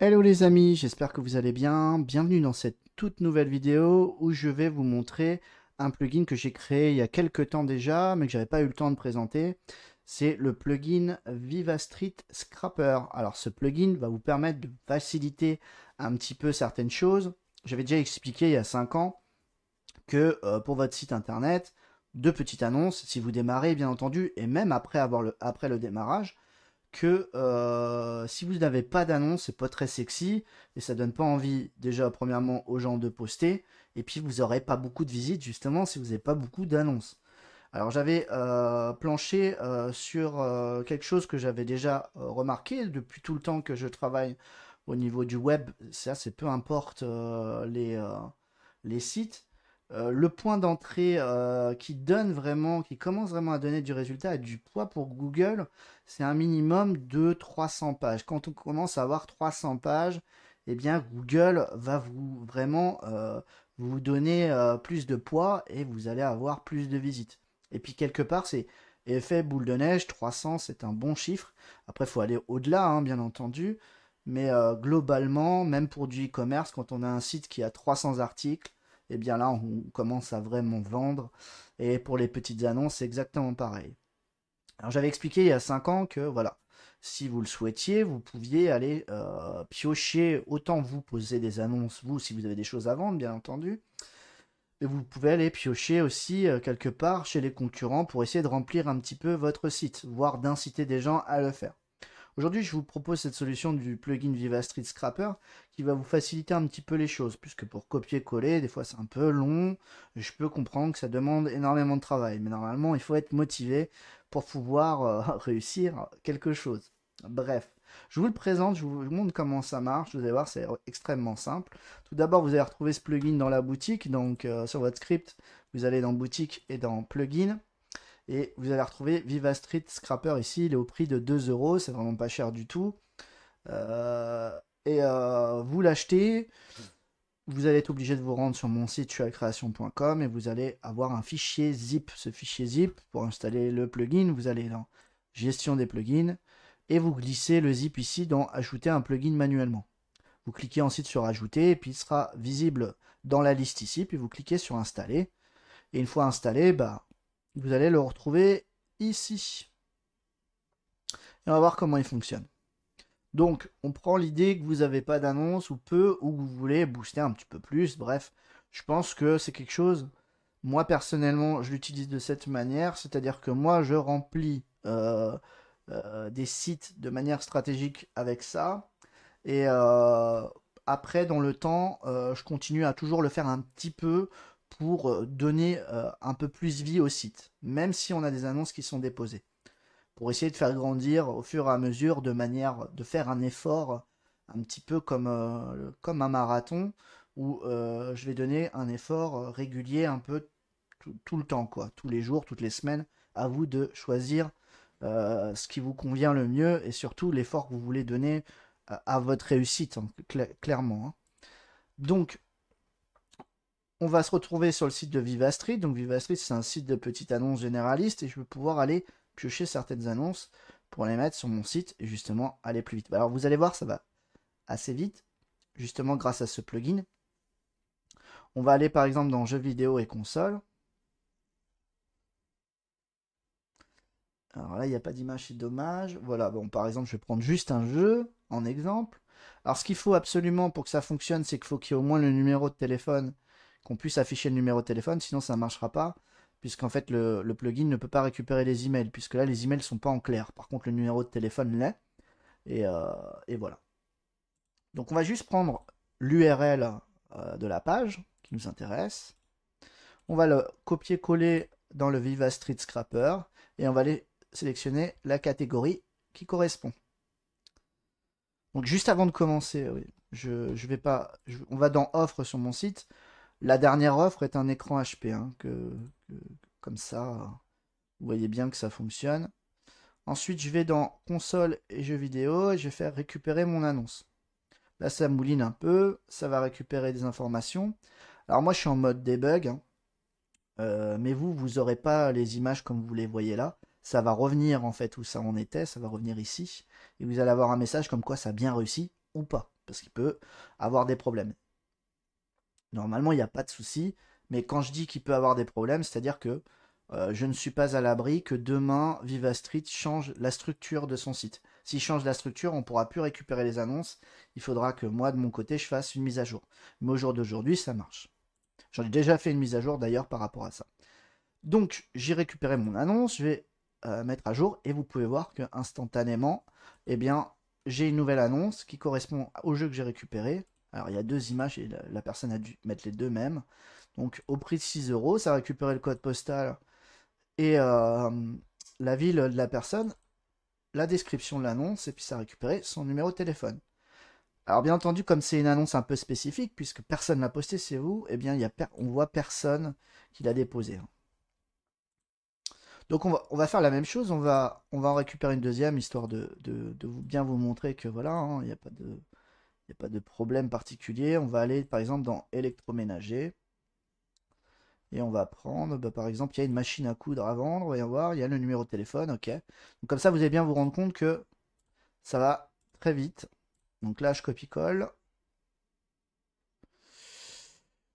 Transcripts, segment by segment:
Hello les amis, j'espère que vous allez bien. Bienvenue dans cette toute nouvelle vidéo où je vais vous montrer un plugin que j'ai créé il y a quelques temps déjà, mais que j'avais pas eu le temps de présenter. C'est le plugin VivaStreet Scrapper. Alors ce plugin va vous permettre de faciliter un petit peu certaines choses. J'avais déjà expliqué il y a 5 ans que pour votre site internet, deux petites annonces, si vous démarrez bien entendu, et même après le démarrage, que si vous n'avez pas d'annonce, c'est pas très sexy et ça donne pas envie déjà premièrement aux gens de poster et puis vous aurez pas beaucoup de visites justement si vous n'avez pas beaucoup d'annonces. Alors j'avais planché sur quelque chose que j'avais déjà remarqué depuis tout le temps que je travaille au niveau du web. Ça c'est peu importe les sites. Le point d'entrée qui commence vraiment à donner du résultat et du poids pour Google, c'est un minimum de 300 pages. Quand on commence à avoir 300 pages, eh bien Google va vous donner plus de poids et vous allez avoir plus de visites. Et puis quelque part, c'est effet boule de neige, 300 c'est un bon chiffre. Après, il faut aller au-delà, hein, bien entendu. Mais globalement, même pour du e-commerce, quand on a un site qui a 300 articles, et bien là, on commence à vraiment vendre. Et pour les petites annonces, c'est exactement pareil. Alors j'avais expliqué il y a 5 ans que voilà, si vous le souhaitiez, vous pouviez aller piocher, autant vous poser des annonces, vous, si vous avez des choses à vendre, bien entendu, et vous pouvez aller piocher aussi quelque part chez les concurrents pour essayer de remplir un petit peu votre site, voire d'inciter des gens à le faire. Aujourd'hui, je vous propose cette solution du plugin VivaStreet Scrapper qui va vous faciliter un petit peu les choses, puisque pour copier-coller, des fois c'est un peu long. Je peux comprendre que ça demande énormément de travail, mais normalement, il faut être motivé pour pouvoir réussir quelque chose. Bref, je vous le présente, je vous montre comment ça marche. Vous allez voir, c'est extrêmement simple. Tout d'abord, vous allez retrouver ce plugin dans la boutique. Donc, sur votre script, vous allez dans boutique et dans plugin. Et vous allez retrouver VivaStreet Scrapper ici, il est au prix de 2 euros, c'est vraiment pas cher du tout. Vous l'achetez, vous allez être obligé de vous rendre sur mon site tualcreation.com et vous allez avoir un fichier zip. Ce fichier zip, pour installer le plugin, vous allez dans gestion des plugins et vous glissez le zip ici dans ajouter un plugin manuellement. Vous cliquez ensuite sur ajouter et puis il sera visible dans la liste ici, puis vous cliquez sur installer. Et une fois installé, bah, vous allez le retrouver ici. Et on va voir comment il fonctionne. Donc, on prend l'idée que vous n'avez pas d'annonce ou peu, ou que vous voulez booster un petit peu plus. Bref, je pense que c'est quelque chose, moi personnellement, je l'utilise de cette manière, c'est-à-dire que moi, je remplis des sites de manière stratégique avec ça. Et après, dans le temps, je continue à toujours le faire un petit peu pour donner un peu plus vie au site, même si on a des annonces qui sont déposées, pour essayer de faire grandir au fur et à mesure, de manière de faire un effort un petit peu comme un marathon, où je vais donner un effort régulier un peu tout le temps, quoi, tous les jours, toutes les semaines. À vous de choisir ce qui vous convient le mieux et surtout l'effort que vous voulez donner à votre réussite, hein, clairement. Hein. Donc, on va se retrouver sur le site de VivaStreet. Donc, VivaStreet, c'est un site de petites annonces généralistes et je vais pouvoir aller piocher certaines annonces pour les mettre sur mon site et justement aller plus vite. Alors, vous allez voir, ça va assez vite, justement grâce à ce plugin. On va aller par exemple dans jeux vidéo et console. Alors là, il n'y a pas d'image, c'est dommage. Voilà, bon, par exemple, je vais prendre juste un jeu en exemple. Alors, ce qu'il faut absolument pour que ça fonctionne, c'est qu'il faut qu'il y ait au moins le numéro de téléphone, qu'on puisse afficher le numéro de téléphone, sinon ça ne marchera pas, puisqu'en fait, le plugin ne peut pas récupérer les emails, puisque là, les emails ne sont pas en clair. Par contre, le numéro de téléphone l'est, et voilà. Donc, on va juste prendre l'URL de la page qui nous intéresse. On va le copier-coller dans le VivaStreet Scrapper, et on va aller sélectionner la catégorie qui correspond. Donc juste avant de commencer, oui, je vais pas, on va dans offre sur mon site. La dernière offre est un écran HP, hein, comme ça, vous voyez bien que ça fonctionne. Ensuite, je vais dans console et jeux vidéo et je vais faire récupérer mon annonce. Là, ça mouline un peu, ça va récupérer des informations. Alors moi, je suis en mode debug, hein, mais vous n'aurez pas les images comme vous les voyez là. Ça va revenir en fait où ça en était, ça va revenir ici. Et vous allez avoir un message comme quoi ça a bien réussi. ou pas, parce qu'il peut avoir des problèmes. Normalement, il n'y a pas de souci, mais quand je dis qu'il peut avoir des problèmes, c'est-à-dire que je ne suis pas à l'abri que demain, VivaStreet change la structure de son site. S'il change la structure, on ne pourra plus récupérer les annonces. Il faudra que moi, de mon côté, je fasse une mise à jour. Mais au jour d'aujourd'hui, ça marche. J'en ai déjà fait une mise à jour d'ailleurs par rapport à ça. Donc, j'ai récupéré mon annonce, je vais mettre à jour et vous pouvez voir que instantanément, eh bien, j'ai une nouvelle annonce qui correspond au jeu que j'ai récupéré. Alors, il y a deux images et la personne a dû mettre les deux mêmes. Donc, au prix de 6 euros, ça a récupéré le code postal et la ville de la personne, la description de l'annonce, et puis ça a récupéré son numéro de téléphone. Alors, bien entendu, comme c'est une annonce un peu spécifique, puisque personne l'a posté, c'est vous, eh bien, on voit personne qui l'a déposé. Donc on va faire la même chose, on va en récupérer une deuxième, histoire de bien vous montrer que voilà, hein, il n'y a pas de problème particulier. On va aller par exemple dans électroménager, et on va prendre, bah, par exemple, il y a une machine à coudre à vendre, on va y voir, il y a le numéro de téléphone, ok. Donc comme ça, vous allez bien vous rendre compte que ça va très vite. Donc là, je copie-colle.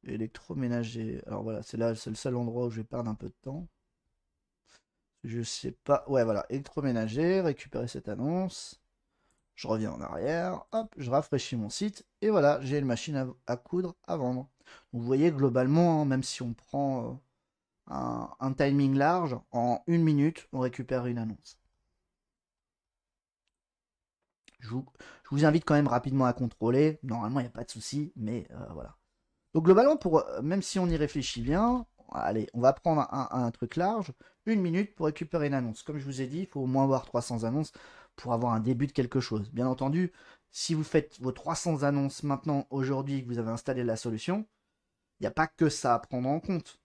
Électroménager, alors voilà, c'est là, c'est le seul endroit où je vais perdre un peu de temps. Je sais pas. Ouais, voilà. Électroménager, récupérer cette annonce. Je reviens en arrière. Hop, je rafraîchis mon site. Et voilà, j'ai une machine à coudre à vendre. Donc, vous voyez, globalement, hein, même si on prend un timing large, en 1 minute, on récupère une annonce. Je vous invite quand même rapidement à contrôler. Normalement, il n'y a pas de souci, mais voilà. Donc globalement, même si on y réfléchit bien, allez, on va prendre un truc large, 1 minute pour récupérer une annonce. Comme je vous ai dit, il faut au moins avoir 300 annonces pour avoir un début de quelque chose. Bien entendu, si vous faites vos 300 annonces maintenant, aujourd'hui, que vous avez installé la solution, il n'y a pas que ça à prendre en compte.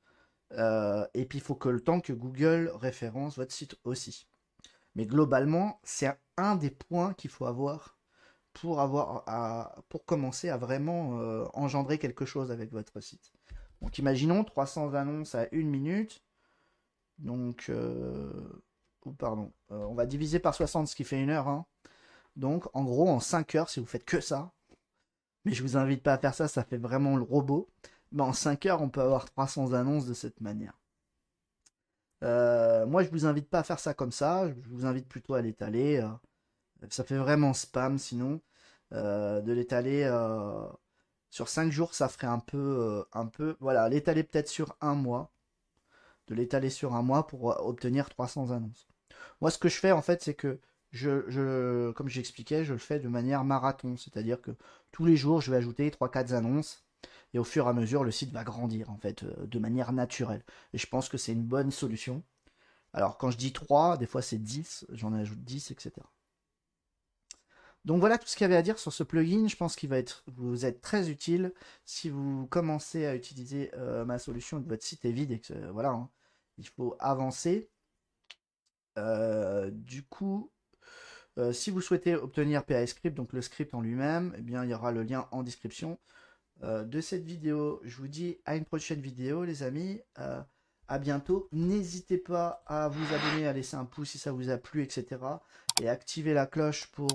Et puis il faut que le temps que Google référence votre site aussi. Mais globalement, c'est un des points qu'il faut avoir pour commencer à vraiment engendrer quelque chose avec votre site. Donc imaginons 300 annonces à 1 minute. Donc, pardon, on va diviser par 60, ce qui fait 1 heure. Hein. Donc en gros, en 5 heures, si vous faites que ça, mais je vous invite pas à faire ça, ça fait vraiment le robot. Mais en 5 heures, on peut avoir 300 annonces de cette manière. Moi, je vous invite pas à faire ça comme ça. Je vous invite plutôt à l'étaler. Ça fait vraiment spam sinon. De l'étaler sur 5 jours, ça ferait un peu. Voilà, l'étaler peut-être sur un mois. De l'étaler sur un mois pour obtenir 300 annonces. Moi, ce que je fais en fait, c'est que comme j'expliquais, je le fais de manière marathon. C'est-à-dire que tous les jours, je vais ajouter 3-4 annonces. Et au fur et à mesure, le site va grandir en fait, de manière naturelle. Et je pense que c'est une bonne solution. Alors, quand je dis 3, des fois c'est 10, j'en ajoute 10, etc. Donc voilà tout ce qu'il y avait à dire sur ce plugin. Je pense qu'il va vous être très utile si vous commencez à utiliser ma solution et que votre site est vide et que voilà, hein, il faut avancer. Du coup, si vous souhaitez obtenir PAScript, donc le script en lui-même, eh bien il y aura le lien en description de cette vidéo. Je vous dis à une prochaine vidéo, les amis. À bientôt. N'hésitez pas à vous abonner, à laisser un pouce si ça vous a plu, etc. Et activer la cloche pour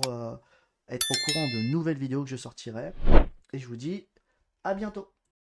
être au courant de nouvelles vidéos que je sortirai. Et je vous dis à bientôt.